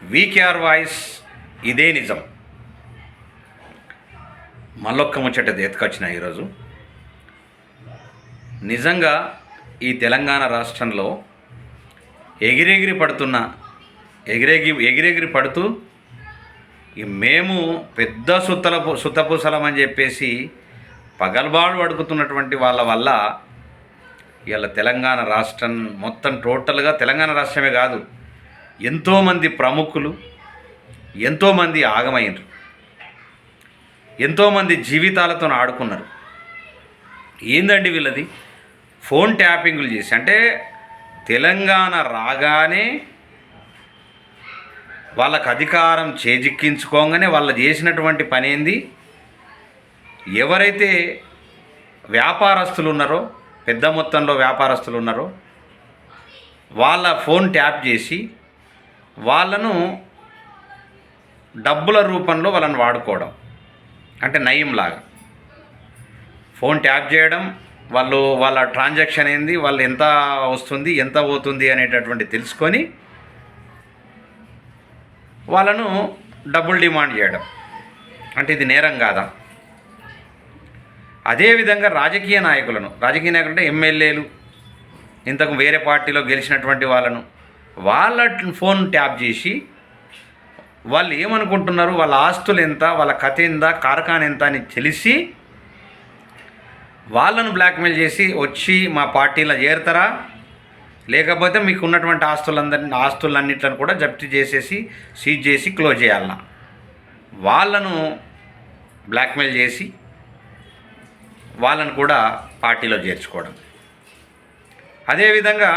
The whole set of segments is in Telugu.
వీకేఆర్ వాయిస్ ఇదే నిజం. మళ్ళొక్క ముచ్చట ఎత్తుకొచ్చిన ఈరోజు. నిజంగా ఈ తెలంగాణ రాష్ట్రంలో ఎగిరెగిరి పడుతూ మేము పెద్ద సుత్తపూసలం అని చెప్పేసి పగల్బాడు పడుకుతున్నటువంటి వాళ్ళ వల్ల ఇలా తెలంగాణ రాష్ట్రం మొత్తం టోటల్గా తెలంగాణ రాష్ట్రమే కాదు, ఎంతోమంది ప్రముఖులు ఎంతోమంది ఆగమైనరు, ఎంతోమంది జీవితాలతో ఆడుకున్నారు. ఏందండి వీళ్ళది? ఫోన్ ట్యాపింగ్లు చేసి, అంటే తెలంగాణ రాగానే వాళ్ళకు అధికారం చేజిక్కించుకోగానే వాళ్ళు చేసినటువంటి పని ఏంది? ఎవరైతే వ్యాపారస్తులు ఉన్నారో, పెద్ద మొత్తంలో వ్యాపారస్తులు ఉన్నారో వాళ్ళ ఫోన్ ట్యాప్ చేసి వాళ్ళను డబ్బుల రూపంలో వాళ్ళని వాడుకోవడం. అంటే నయంలాగా ఫోన్ ట్యాప్ చేయడం, వాళ్ళ ట్రాన్సాక్షన్ ఏంది, వాళ్ళు ఎంత వస్తుంది ఎంత పోతుంది అనేటటువంటి తెలుసుకొని వాళ్ళను డబ్బులు డిమాండ్ చేయడం. అంటే ఇది నేరం కాదా? అదేవిధంగా రాజకీయ నాయకులు అంటే ఎమ్మెల్యేలు, ఇంతకు వేరే పార్టీలో గెలిచినటువంటి వాళ్ళ ఫోన్ ట్యాప్ చేసి వాళ్ళు ఏమనుకుంటున్నారు, వాళ్ళ ఆస్తులు ఎంత, వాళ్ళ కథ ఎంత, కార్ఖాన ఎంత అని తెలిసి వాళ్ళను బ్లాక్మెయిల్ చేసి వచ్చి మా పార్టీలో చేరుతారా, లేకపోతే మీకు ఉన్నటువంటి ఆస్తులన్నింటిని కూడా జప్తు చేసేసి సీజ్ చేసి క్లోజ్ చేయాలన్నా, వాళ్ళను బ్లాక్మెయిల్ చేసి వాళ్ళను కూడా పార్టీలో చేర్చుకోవడం. అదేవిధంగా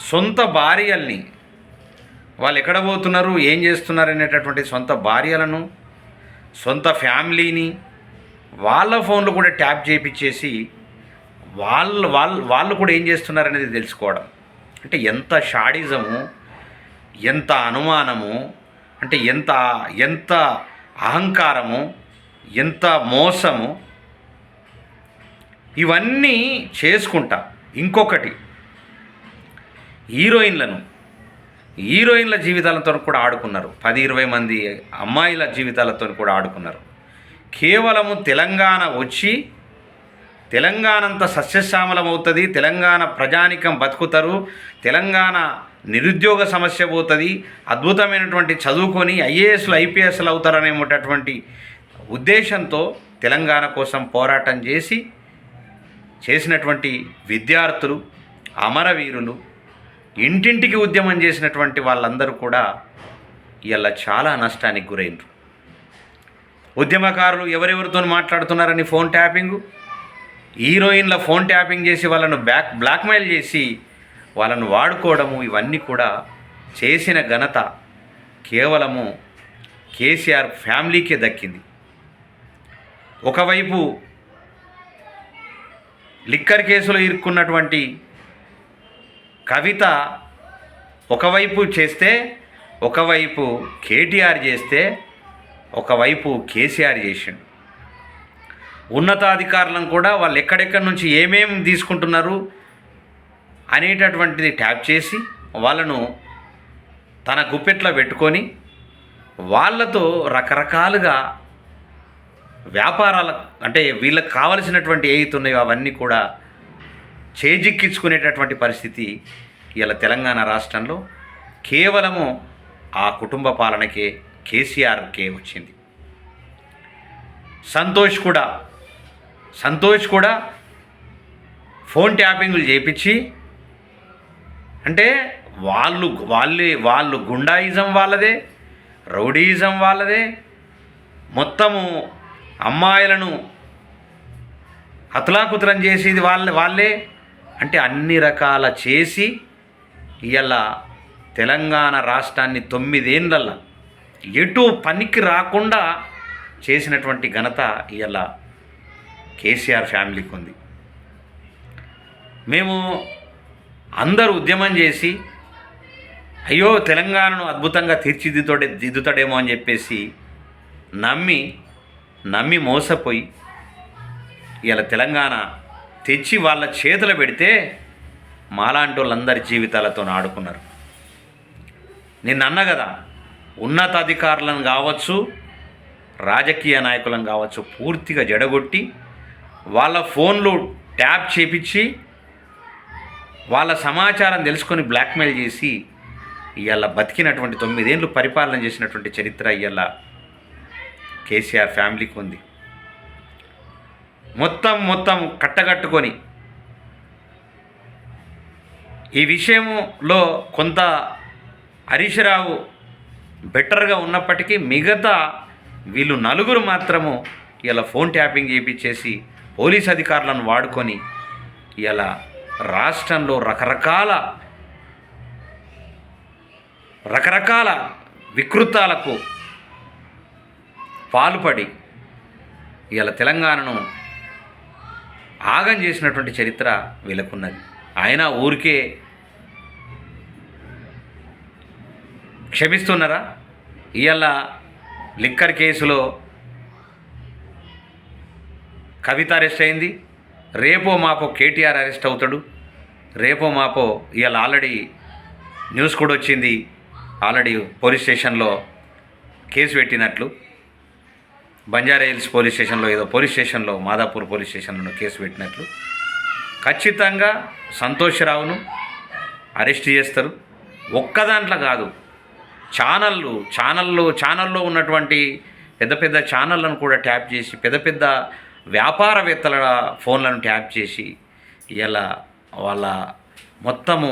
సొంత భార్యల్ని వాళ్ళు ఎక్కడ పోతున్నారు, ఏం చేస్తున్నారు అనేటటువంటి సొంత భార్యలను, సొంత ఫ్యామిలీని వాళ్ళ ఫోన్లు కూడా ట్యాప్ చేయించేసి వాళ్ళు కూడా ఏం చేస్తున్నారు అనేది తెలుసుకోవడం. అంటే ఎంత షాడిజము, ఎంత అనుమానము, అంటే ఎంత అహంకారము, ఎంత మోసము. ఇవన్నీ చేసుకుంటా ఇంకొకటి, హీరోయిన్ల జీవితాలతో కూడా ఆడుకున్నారు. 10-20 మంది అమ్మాయిల జీవితాలతో కూడా ఆడుకున్నారు. కేవలము తెలంగాణ వచ్చి తెలంగాణంత సస్యశ్యామలం అవుతుంది, తెలంగాణ ప్రజానికం బతుకుతారు, తెలంగాణ నిరుద్యోగ సమస్య పోతుంది, అద్భుతమైనటువంటి చదువుకొని ఐఏఎస్లు ఐపీఎస్లు అవుతారనేటటువంటి ఉద్దేశంతో తెలంగాణ కోసం పోరాటం చేసినటువంటి విద్యార్థులు, అమరవీరులు, ఇంటింటికి ఉద్యమం చేసినటువంటి వాళ్ళందరూ కూడా ఇలా చాలా నష్టానికి గురైనరు. ఉద్యమకారులు ఎవరెవరితో మాట్లాడుతున్నారని ఫోన్ ట్యాపింగు, హీరోయిన్ల ఫోన్ ట్యాపింగ్ చేసి వాళ్ళను బ్లాక్మెయిల్ చేసి వాళ్ళను వాడుకోవడము, ఇవన్నీ కూడా చేసిన ఘనత కేవలము కేసీఆర్ ఫ్యామిలీకే దక్కింది. ఒకవైపు లిక్కర్ కేసులో ఇరుక్కున్నటువంటి కవిత ఒకవైపు చేస్తే, ఒకవైపు కేటీఆర్ చేస్తే, ఒకవైపు కేసీఆర్ చేసిండు. ఉన్నతాధికారులను కూడా వాళ్ళు ఎక్కడెక్కడి నుంచి ఏమేమి తీసుకుంటున్నారు అనేటటువంటిది ట్యాప్ చేసి వాళ్ళను తన గుప్పెట్లో పెట్టుకొని వాళ్ళతో రకరకాలుగా వ్యాపారాల, అంటే వీళ్ళకి కావలసినటువంటి ఏవైతున్నాయో అవన్నీ కూడా చేజిక్కించుకునేటటువంటి పరిస్థితి ఇలా తెలంగాణ రాష్ట్రంలో కేవలము ఆ కుటుంబ పాలనకే, కేసీఆర్కే వచ్చింది. సంతోష్ కూడా ఫోన్ ట్యాపింగ్లు చేయించి, అంటే వాళ్ళు గుండాయిజం వాళ్ళదే, రౌడీయిజం వాళ్ళదే, మొత్తము అమ్మాయిలను హతలాకుతలం చేసేది వాళ్ళే. అంటే అన్ని రకాల చేసి ఇలా తెలంగాణ రాష్ట్రాన్ని 9 ఏళ్ళల్లో ఎటు పనికి రాకుండా చేసినటువంటి ఘనత ఇలా కేసీఆర్ ఫ్యామిలీకి ఉంది. మేము అందరూ ఉద్యమం చేసి అయ్యో తెలంగాణను అద్భుతంగా తీర్చిదిద్దుతాడేమో అని చెప్పేసి నమ్మి మోసపోయి ఇలా తెలంగాణ తెచ్చి వాళ్ళ చేతులు పెడితే మాలాంటి వాళ్ళందరి జీవితాలతో ఆడుకున్నారు. నేను అన్నా కదా, ఉన్నతాధికారులను కావచ్చు, రాజకీయ నాయకులను కావచ్చు పూర్తిగా జడగొట్టి వాళ్ళ ఫోన్లు ట్యాప్ చేపించి వాళ్ళ సమాచారం తెలుసుకొని బ్లాక్మెయిల్ చేసి ఇవాళ బతికినటువంటి 9 ఏళ్ళు పరిపాలన చేసినటువంటి చరిత్ర ఇవాళ కేసీఆర్ ఫ్యామిలీకి ఉంది. మొత్తం కట్టగట్టుకొని ఈ విషయంలో కొంత హరీష్ రావు బెటర్గా ఉన్నప్పటికీ మిగతా వీళ్ళు నలుగురు మాత్రము ఇలా ఫోన్ ట్యాపింగ్ చేయించేసి పోలీస్ అధికారులను వాడుకొని ఇలా రాష్ట్రంలో రకరకాల వికృతాలకు పాల్పడి ఇలా తెలంగాణను ఆగం చేసినటువంటి చరిత్ర వీళ్ళకున్నది. ఆయన ఊరికే క్షమిస్తున్నారా? ఇవాళ లిక్కర్ కేసులో కవిత అరెస్ట్ అయింది, రేపో మాపో కేటీఆర్ అరెస్ట్ అవుతాడు, రేపో మాపో ఇవాళ ఆల్రెడీ న్యూస్ కూడా వచ్చింది, ఆల్రెడీ పోలీస్ స్టేషన్లో కేసు పెట్టినట్లు, బంజారా హిల్స్ పోలీస్ స్టేషన్లో ఏదో పోలీస్ స్టేషన్లో మాదాపూర్ పోలీస్ స్టేషన్లో కేసు పెట్టినట్లు. ఖచ్చితంగా సంతోష్ రావును అరెస్ట్ చేస్తారు. ఒక్కదాంట్లో కాదు, ఛానల్లో ఉన్నటువంటి పెద్ద ఛానళ్ళను కూడా ట్యాప్ చేసి పెద్ద వ్యాపారవేత్తల ఫోన్లను ట్యాప్ చేసి ఇలా వాళ్ళ మొత్తము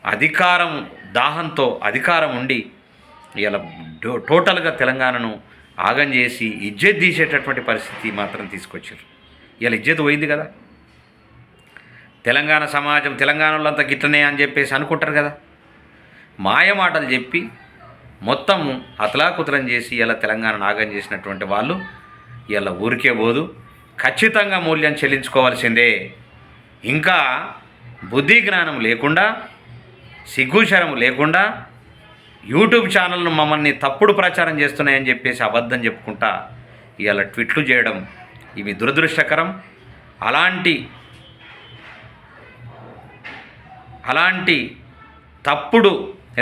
అధికారం దాహంతో అధికారం ఉండి ఇలా టోటల్గా తెలంగాణను ఆగం చేసి ఇజ్జత్ తీసేటటువంటి పరిస్థితి మాత్రం తీసుకొచ్చారు. ఇలా ఇజ్జత్ పోయింది కదా. తెలంగాణ సమాజం తెలంగాణలో అంతా గిట్లనే అని చెప్పేసి అనుకుంటారు కదా. మాయమాటలు చెప్పి మొత్తము అతలాకుతలం చేసి ఇలా తెలంగాణను ఆగం చేసినటువంటి వాళ్ళు ఇలా ఊరికే పోదు, ఖచ్చితంగా మూల్యం చెల్లించుకోవాల్సిందే. ఇంకా బుద్ధి జ్ఞానం లేకుండా, సిగ్గుశరం లేకుండా యూట్యూబ్ ఛానల్ను మమ్మల్ని తప్పుడు ప్రచారం చేస్తున్నాయని చెప్పేసి అబద్ధం చెప్పుకుంటా ఇలా ట్వీట్లు చేయడం ఇవి దురదృష్టకరం. అలాంటి తప్పుడు,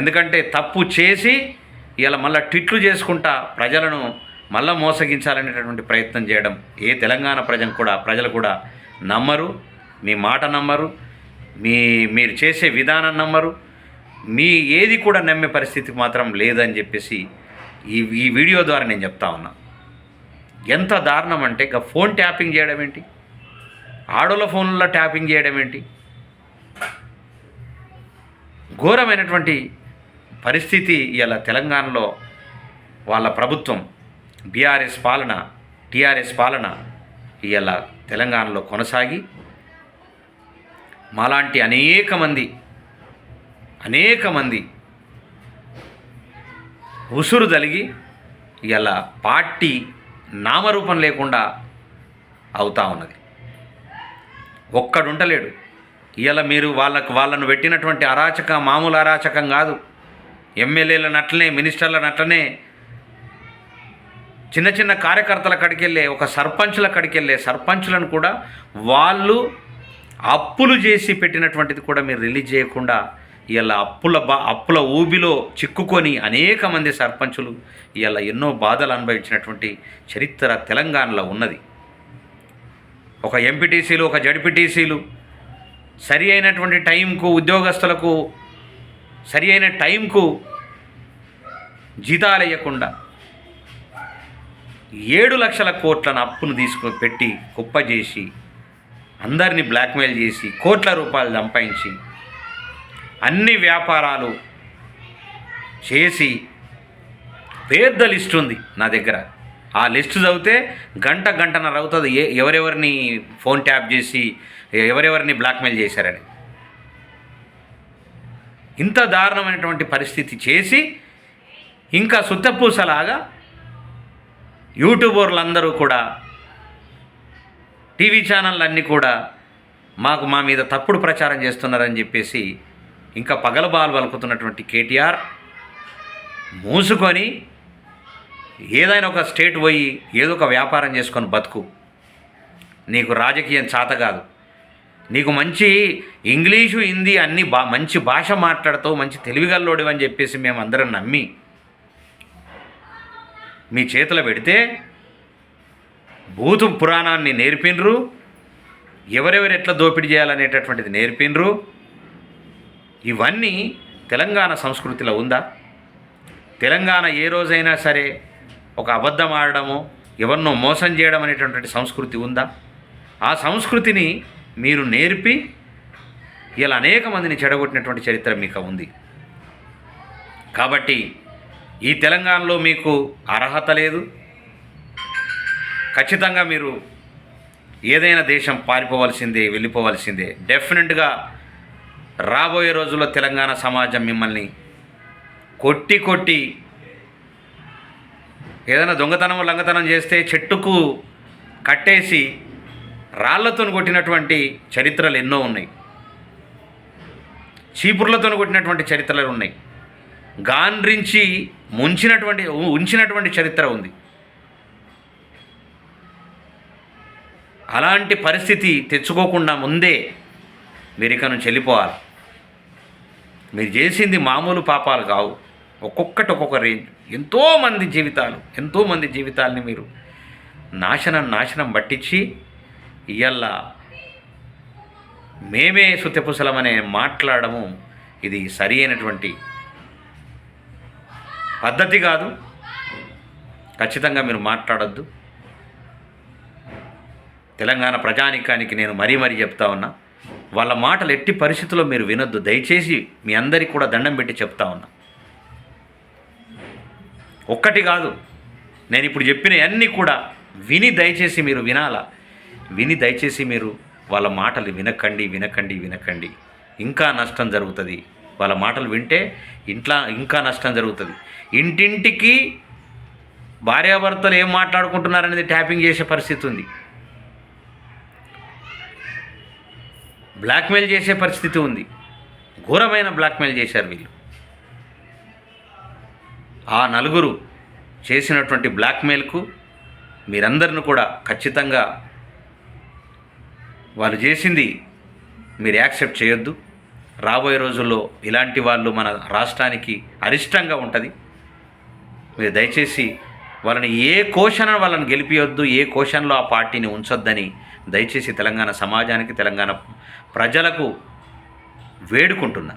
ఎందుకంటే తప్పు చేసి ఇలా మళ్ళీ ట్వీట్లు చేసుకుంటా ప్రజలను మళ్ళీ మోసగించాలనేటటువంటి ప్రయత్నం చేయడం ఏ తెలంగాణ ప్రజలు కూడా నమ్మరు, మీ మాట నమ్మరు, మీరు చేసే విధానం నమ్మరు, మీ ఏది కూడా నమ్మే పరిస్థితి మాత్రం లేదని చెప్పేసి ఈ వీడియో ద్వారా నేను చెప్తా ఉన్నా. ఎంత దారుణం అంటే ఇక ఫోన్ ట్యాపింగ్ చేయడం ఏంటి, ఆడోళ్ళ ఫోన్లలో ట్యాపింగ్ చేయడం ఏంటి, ఘోరమైనటువంటి పరిస్థితి ఇలా తెలంగాణలో వాళ్ళ ప్రభుత్వం టీఆర్ఎస్ పాలన ఇలా తెలంగాణలో కొనసాగి మాలాంటి అనేక మంది ఉసురు తలిగి ఇలా పార్టీ నామరూపం లేకుండా అవుతా ఉన్నది. ఒక్కడుంటలేడు. ఇలా మీరు వాళ్ళను పెట్టినటువంటి మామూలు అరాచకం కాదు. ఎమ్మెల్యేల నట్లనే, మినిస్టర్ల నట్లనే, చిన్న కార్యకర్తల కడికెళ్ళే, ఒక సర్పంచుల కడికెళ్ళే సర్పంచులను కూడా వాళ్ళు అప్పులు చేసి పెట్టినటువంటిది కూడా మీరు రిలీజ్ చేయకుండా ఇలా అప్పుల ఊబిలో చిక్కుకొని అనేక మంది సర్పంచులు ఇలా ఎన్నో బాధలు అనుభవించినటువంటి చరిత్ర తెలంగాణలో ఉన్నది. ఒక ఎంపీటీసీలు, ఒక జడ్పీటీసీలు సరి అయినటువంటి టైంకు ఉద్యోగస్తులకు సరి అయిన టైంకు జీతాలు ఇవ్వకుండా 7 లక్షల కోట్లను అప్పును పెట్టి కుప్ప చేసి అందరినీ బ్లాక్మెయిల్ చేసి కోట్ల రూపాయలు సంపాదించి అన్ని వ్యాపారాలు చేసి పెద్ద లిస్ట్ ఉంది నా దగ్గర. ఆ లిస్టు చదివితే గంటన్నర అవుతుంది ఎవరెవరిని ఫోన్ ట్యాప్ చేసి ఎవరెవరిని బ్లాక్మెయిల్ చేశారని. ఇంత దారుణమైనటువంటి పరిస్థితి చేసి ఇంకా సుత్తపూసలాగా యూట్యూబర్లందరూ కూడా, టీవీ ఛానళ్ళన్నీ కూడా మా మీద తప్పుడు ప్రచారం చేస్తున్నారని చెప్పేసి ఇంకా పగలబాలు పలుకుతున్నటువంటి కేటీఆర్ మూసుకొని ఏదైనా ఒక స్టేట్ పోయి ఏదో ఒక వ్యాపారం చేసుకొని బతుకు. నీకు రాజకీయం చేత కాదు, నీకు మంచి ఇంగ్లీషు హిందీ అన్నీ మంచి భాష మాట్లాడుతావు, మంచి తెలివిగల్లోడివని చెప్పేసి మేము అందరం నమ్మి మీ చేతిలో పెడితే భూత పురాణాన్ని నేర్పినరు, ఎవరెవరు ఎట్లా దోపిడీ చేయాలనేటటువంటిది నేర్పినరు. ఇవన్నీ తెలంగాణ సంస్కృతిలో ఉందా? తెలంగాణ ఏ రోజైనా సరే ఒక అబద్ధం ఆడడము, ఎవరినో మోసం చేయడం అనేటటువంటి సంస్కృతి ఉందా? ఆ సంస్కృతిని మీరు నేర్పి ఇలా అనేక మందిని చెడగొట్టినటువంటి చరిత్ర మీకు ఉంది. కాబట్టి ఈ తెలంగాణలో మీకు అర్హత లేదు. ఖచ్చితంగా మీరు ఏదైనా దేశం పారిపోవాల్సిందే, వెళ్ళిపోవాల్సిందే. డెఫినెట్గా రాబోయే రోజుల్లో తెలంగాణ సమాజం మిమ్మల్ని కొట్టి ఏదైనా దొంగతనం లంగతనం చేస్తే చెట్టుకు కట్టేసి రాళ్లతో కొట్టినటువంటి చరిత్రలు ఎన్నో ఉన్నాయి. చీపుర్లతో కొట్టినటువంటి చరిత్రలు ఉన్నాయి. గాండ్రించి ఉంచినటువంటి చరిత్ర ఉంది. అలాంటి పరిస్థితి తెచ్చుకోకుండా ముందే మీరు ఇక నుంచి వెళ్ళిపోవాలి. మీరు చేసింది మామూలు పాపాలు కావు. ఒక్కొక్క రేంజ్. ఎంతోమంది జీవితాలని మీరు నాశనం పట్టించి ఇయ్యాల మేమే సుత్యపుసలమనే మాట్లాడము ఇది సరి అయినటువంటి పద్ధతి కాదు. ఖచ్చితంగా మీరు మాట్లాడొద్దు. తెలంగాణ ప్రజానికానికి నేను మరీ చెప్తా ఉన్నా, వాళ్ళ మాటలు ఎట్టి పరిస్థితుల్లో మీరు వినొద్దు. దయచేసి మీ అందరికీ కూడా దండం పెట్టి చెప్తా ఉన్నా. ఒక్కటి కాదు, నేను ఇప్పుడు చెప్పిన అన్నీ కూడా విని దయచేసి మీరు వినాలా. విని దయచేసి మీరు వాళ్ళ మాటలు వినకండి. ఇంకా నష్టం జరుగుతుంది. వాళ్ళ మాటలు వింటే ఇంట్లో ఇంకా నష్టం జరుగుతుంది. ఇంటింటికి భార్యాభర్తలు ఏం మాట్లాడుకుంటున్నారనేది ట్యాపింగ్ చేసే పరిస్థితి ఉంది. బ్లాక్మెయిల్ చేసే పరిస్థితి ఉంది. ఘోరమైన బ్లాక్మెయిల్ చేశారు వీళ్ళు. ఆ నలుగురు చేసినటువంటి బ్లాక్మెయిల్కు మీరందరిని కూడా ఖచ్చితంగా వాళ్ళు చేసింది మీరు యాక్సెప్ట్ చేయొద్దు. రాబోయే రోజుల్లో ఇలాంటి వాళ్ళు మన రాష్ట్రానికి అరిష్టంగా ఉంటుంది. మీరు దయచేసి వాళ్ళని ఏ కోశాన వాళ్ళని గెలిపియొద్దు, ఏ కోశాల్లో ఆ పార్టీని ఉంచొద్దని దయచేసి తెలంగాణ సమాజానికి, తెలంగాణ ప్రజలకు వేడుకుంటున్నా.